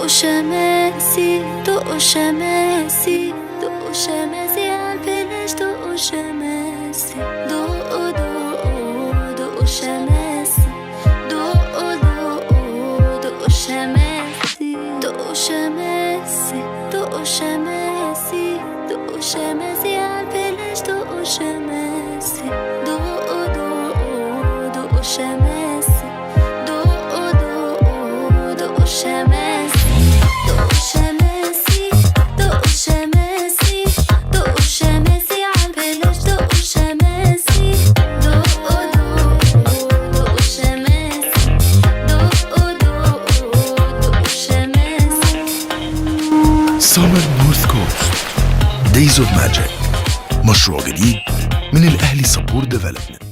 دق شماسي دق شماسي دق شماسي عالبلاش دق شماسي دق دق دق شماسي دق دق دق شماسي دق شماسي دق شماسي دق شماسي عالبلاش دق شماسي دق دق دق شماسي دق دق دق شماسي دق شماسي دق شماسي دق شماسي عالبلاش دق شماسي دق دق دق شماسي دق دق دق شماسي. Summer North Coast Days of Magic، مشروع جديد من الأهلي سبورت ديفلوبمنت.